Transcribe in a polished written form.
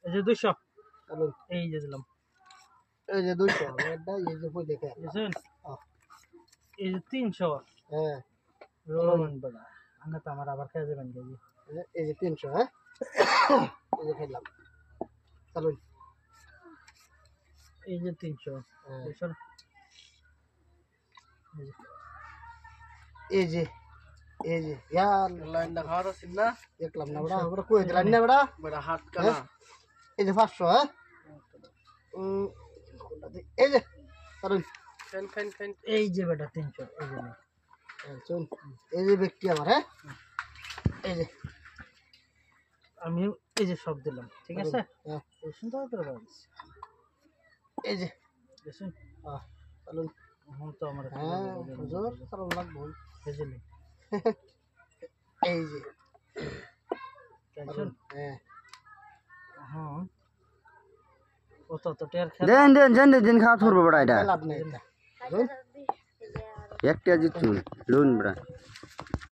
এই যে 200 চলুন এই যে দিলাম এই যে 200 এটা এই যে কই দেখে বুঝছেন এই যে 300 হ্যাঁ রোমান বড়া আনা তো আমার আবার খেয়ে যাবেন কেজি এই যে 300 হ্যাঁ এই যে খেলাম চলুন এই যে 300 সর এই যে ইয়ার লাইন দেখা যাচ্ছে না দেখলাম না বড়া আমরা কই দিলাম না বড়া বড় হাত কানা এই যে 500 হ্যাঁ এই যে চলুন ফেন ফেন ফেন এই যে বেটা 300 এই যে চল এই যে ব্যক্তি আমার হ্যাঁ এই যে আমি এই যে সব দিলাম ঠিক আছে হ্যাঁ এই সুন্দর করে বাড়িস এই যে দেখুন চলুন এখন তো আমার হ্যাঁ হুজুর চলুন লাগবো বুঝলি এই যে টেনশন হ্যাঁ হ্যাঁ ও তো টের খেলা দেন দেন দেন দিন খাওয়া থরবো বড়া এটা লাভ নেই এটা একটা জিতছুন লুন বড়া